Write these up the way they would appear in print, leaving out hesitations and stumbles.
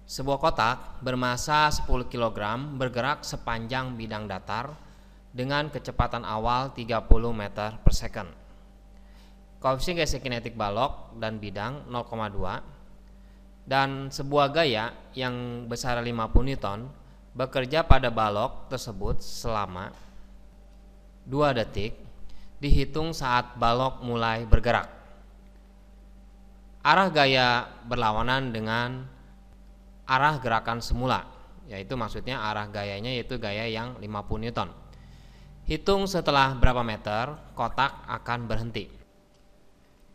Sebuah kotak bermasa 10 kg bergerak sepanjang bidang datar dengan kecepatan awal 30 meter per second. Koefisien geser kinetik balok dan bidang 0,2 dan sebuah gaya yang besar 50 Newton bekerja pada balok tersebut selama 2 detik dihitung saat balok mulai bergerak. Arah gaya berlawanan dengan arah gerakan semula, yaitu maksudnya arah gayanya yaitu gaya yang 50 Newton. Hitung setelah berapa meter kotak akan berhenti.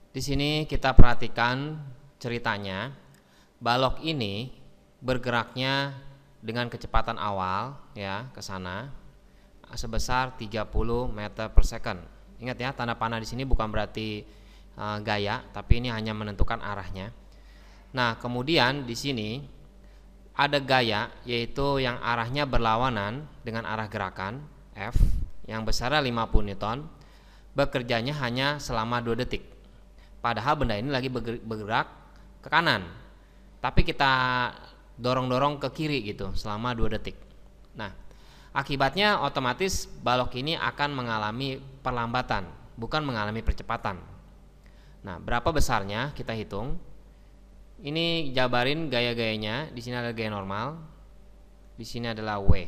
Di sini kita perhatikan ceritanya. Balok ini bergeraknya dengan kecepatan awal ya ke sana sebesar 30 meter per second. Ingat ya, tanda panah di sini bukan berarti gaya, tapi ini hanya menentukan arahnya. Nah, kemudian di sini ada gaya yaitu yang arahnya berlawanan dengan arah gerakan F yang besarnya 50 Newton, bekerjanya hanya selama 2 detik. Padahal benda ini lagi bergerak ke kanan, tapi kita dorong-dorong ke kiri gitu selama 2 detik. Nah, akibatnya otomatis balok ini akan mengalami perlambatan, bukan mengalami percepatan. Nah, berapa besarnya kita hitung. Ini jabarin gaya-gayanya. Di sini ada gaya normal, di sini adalah W.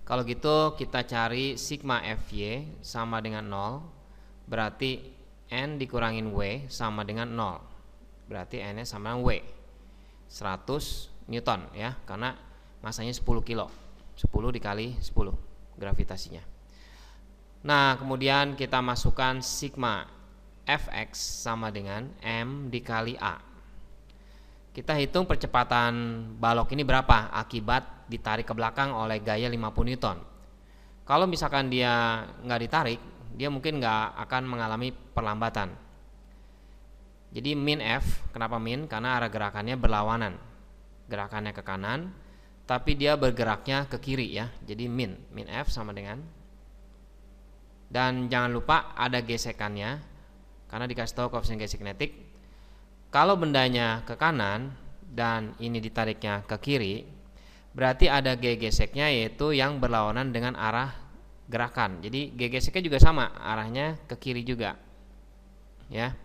Kalau gitu kita cari sigma Fy sama dengan 0, berarti N dikurangin W sama dengan 0. Berarti N nya sama dengan W 100 Newton ya, karena masanya 10 kilo, 10 dikali 10 gravitasinya. Nah, kemudian kita masukkan sigma Fx sama dengan M dikali A. Kita hitung percepatan balok ini berapa akibat ditarik ke belakang oleh gaya 50 Newton. Kalau misalkan dia nggak ditarik, dia mungkin nggak akan mengalami perlambatan. Jadi min F, kenapa min? Karena arah gerakannya berlawanan. Gerakannya ke kanan, tapi dia bergeraknya ke kiri ya. Jadi min F sama dengan, dan jangan lupa ada gesekannya karena dikasih tahu koefisien geser kinetik. Kalau bendanya ke kanan dan ini ditariknya ke kiri, berarti ada G geseknya yaitu yang berlawanan dengan arah gerakan. Jadi G geseknya juga sama, arahnya ke kiri juga. Ya.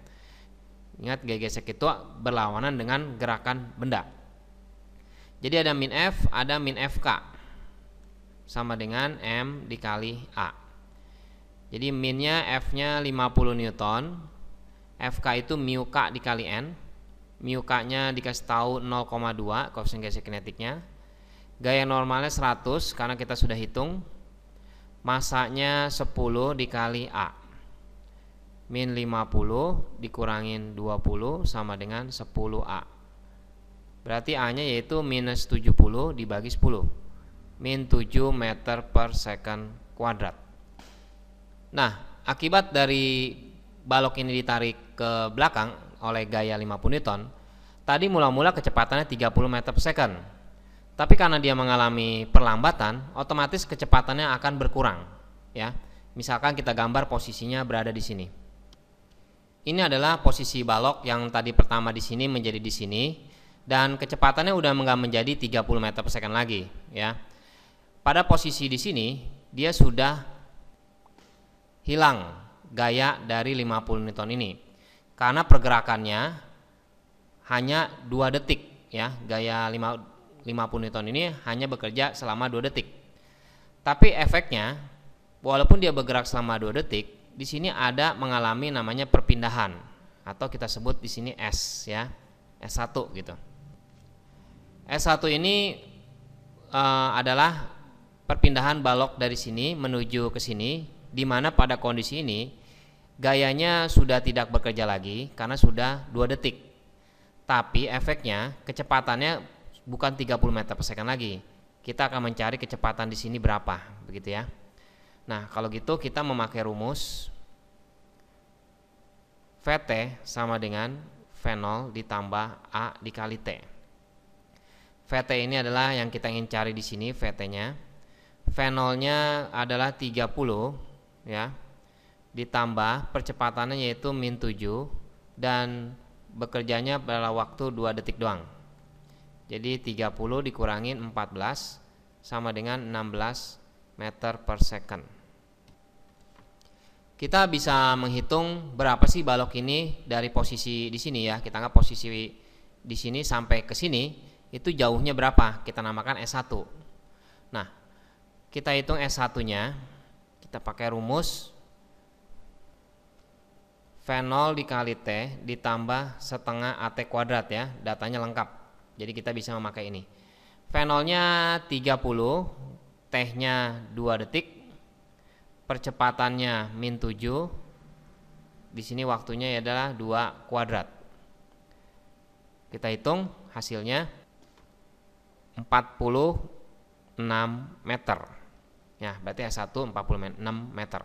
Ingat, G gesek itu berlawanan dengan gerakan benda. Jadi ada min F, ada min FK sama dengan M dikali A. Jadi minnya F-nya 50 Newton, FK itu mu K dikali N. Mu K-nya dikasih tahu 0,2 koefisien geser kinetiknya. Gaya normalnya 100 karena kita sudah hitung. Masanya 10 dikali A. Min 50 dikurangin 20 sama dengan 10A. Berarti A-nya yaitu minus 70 dibagi 10. Min 7 meter per second kuadrat. Nah, akibat dari balok ini ditarik ke belakang oleh gaya 50 Newton, tadi mula-mula kecepatannya 30 meter per second. Tapi karena dia mengalami perlambatan, otomatis kecepatannya akan berkurang ya. Misalkan kita gambar posisinya berada di sini. Ini adalah posisi balok yang tadi pertama di sini menjadi di sini, dan kecepatannya udah nggak menjadi 30 meter per second lagi ya. Pada posisi di sini dia sudah hilang gaya dari 50 Newton ini karena pergerakannya hanya 2 detik ya. Gaya 50 Newton ini hanya bekerja selama 2 detik. Tapi efeknya walaupun dia bergerak selama 2 detik, di sini ada mengalami namanya perpindahan atau kita sebut di sini S ya. S1 gitu. S1 ini adalah perpindahan balok dari sini menuju ke sini, di mana pada kondisi ini gayanya sudah tidak bekerja lagi karena sudah 2 detik. Tapi efeknya kecepatannya bukan 30 meter per second lagi. Kita akan mencari kecepatan di sini berapa, begitu ya. Nah, kalau gitu kita memakai rumus Vt sama dengan V0 ditambah A dikali T. Vt ini adalah yang kita ingin cari di sini, Vt-nya. V0-nya adalah 30 ya, ditambah percepatannya yaitu min 7 dan bekerjanya pada waktu 2 detik doang. Jadi 30 dikurangin 14 sama dengan 16 meter per second. Kita bisa menghitung berapa sih balok ini dari posisi di sini ya. Kita anggap posisi di sini sampai ke sini itu jauhnya berapa? Kita namakan S1. Nah, kita hitung S1-nya. Kita pakai rumus V0 dikali T ditambah setengah AT kuadrat ya. Datanya lengkap. Jadi kita bisa memakai ini. V0-nya 30, T-nya 2 detik. Percepatannya min 7. Di sini waktunya adalah 2 kuadrat. Kita hitung hasilnya 46 meter. Ya, berarti S1 46 meter.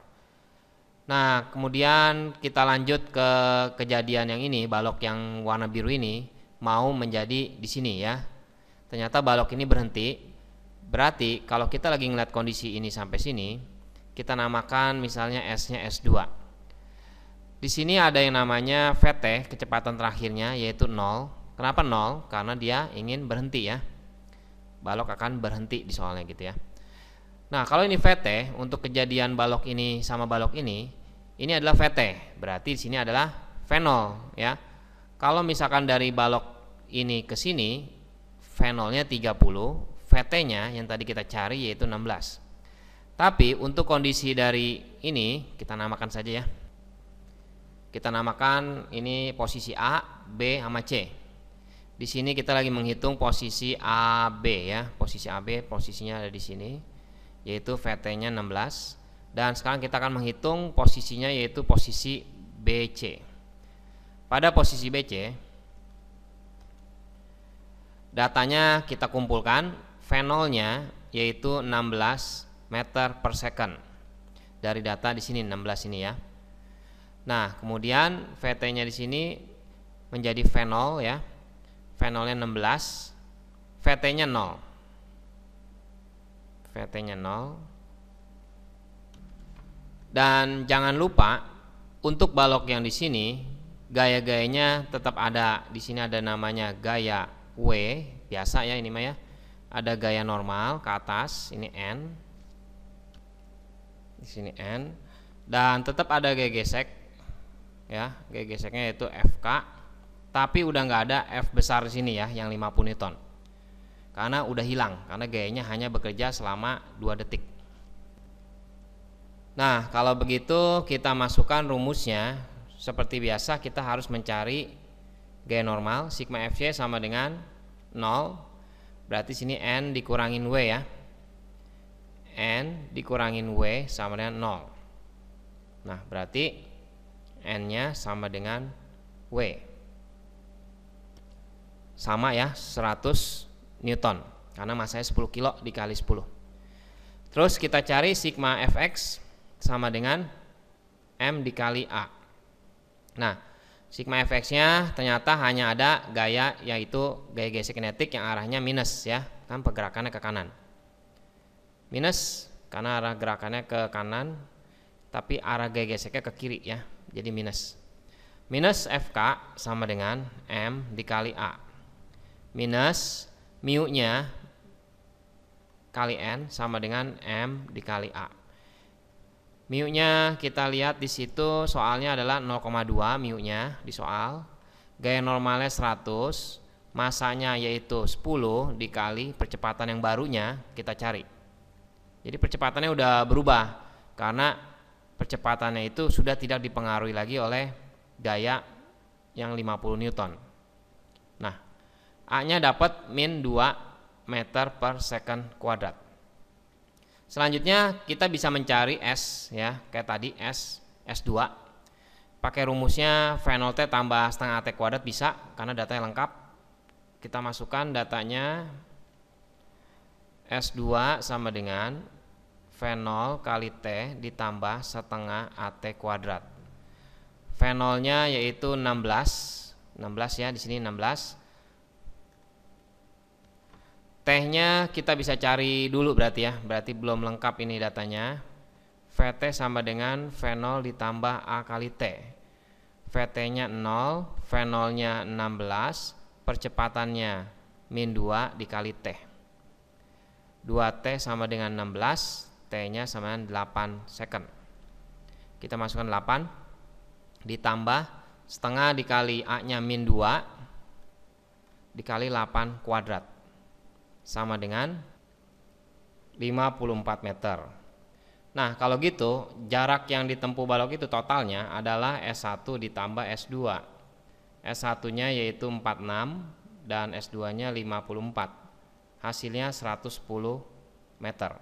Nah, kemudian kita lanjut ke kejadian yang ini, balok yang warna biru ini mau menjadi di sini ya. Ternyata balok ini berhenti. Berarti kalau kita lagi ngeliat kondisi ini sampai sini, kita namakan misalnya S-nya S2. Di sini ada yang namanya VT, kecepatan terakhirnya yaitu 0. Kenapa 0? Karena dia ingin berhenti ya. Balok akan berhenti di soalnya gitu ya. Nah, kalau ini VT untuk kejadian balok ini sama balok ini adalah VT. Berarti di sini adalah V0 ya. Kalau misalkan dari balok ini ke sini V0-nya 30, VT-nya yang tadi kita cari yaitu 16. Tapi untuk kondisi dari ini kita namakan saja ya. Kita namakan ini posisi A, B sama C. Di sini kita lagi menghitung posisi AB ya. Posisi AB posisinya ada di sini yaitu VT-nya 16. Dan sekarang kita akan menghitung posisinya yaitu posisi BC. Pada posisi BC datanya kita kumpulkan. V0-nya yaitu 16 meter per second. Dari data di sini 16 ini ya. Nah, kemudian VT-nya di sini menjadi V0 ya. V0-nya 16, VT-nya 0. VT-nya 0. Dan jangan lupa untuk balok yang di sini gaya-gayanya tetap ada. Di sini ada namanya gaya W, biasa ya ini mah ya. Ada gaya normal ke atas, ini N. Di sini N. Dan tetap ada gaya gesek. Ya, gaya geseknya yaitu FK. Tapi udah nggak ada F besar di sini ya, yang 50 Newton. Karena udah hilang, karena gayanya hanya bekerja selama 2 detik. Nah, kalau begitu kita masukkan rumusnya. Seperti biasa kita harus mencari gaya normal. Sigma Fc sama dengan 0. Berarti sini N dikurangin W ya. N dikurangin W sama dengan 0. Nah, berarti N-nya sama dengan W. Sama ya, 100 Newton karena masanya 10 kilo dikali 10. Terus kita cari sigma Fx sama dengan M dikali A. Nah, sigma Fx-nya ternyata hanya ada gaya yaitu gaya gesek kinetik yang arahnya minus ya, kan pergerakannya ke kanan. Minus karena arah gerakannya ke kanan, tapi arah gaya geseknya ke kiri ya, jadi minus. Minus Fk sama dengan M dikali A. Minus mu-nya kali N sama dengan M dikali A. Mu-nya kita lihat di situ soalnya adalah 0,2 mu-nya di soal. Gaya normalnya 100, masanya yaitu 10 dikali percepatan yang barunya kita cari. Jadi percepatannya udah berubah karena percepatannya itu sudah tidak dipengaruhi lagi oleh gaya yang 50 Newton. Nah, A-nya dapat min 2 meter per second kuadrat. Selanjutnya kita bisa mencari S ya, kayak tadi S2. Pakai rumusnya V0T tambah setengah AT kuadrat bisa karena datanya lengkap. Kita masukkan datanya S2 sama dengan V0 kali T ditambah setengah AT kuadrat. V0-nya yaitu 16 ya, di sini 16. T-nya kita bisa cari dulu berarti ya, berarti belum lengkap ini datanya. VT sama dengan V0 ditambah A kali T. VT-nya 0, V0-nya 16, percepatannya min 2 dikali T. 2T sama dengan 16, T-nya sama dengan 8 second. Kita masukkan 8, ditambah setengah dikali A-nya min 2 dikali 8 kuadrat, sama dengan 54 meter. Nah, kalau gitu jarak yang ditempuh balok itu totalnya adalah S1 ditambah S2. S1-nya yaitu 46 dan S2-nya 54. Hasilnya 110 meter.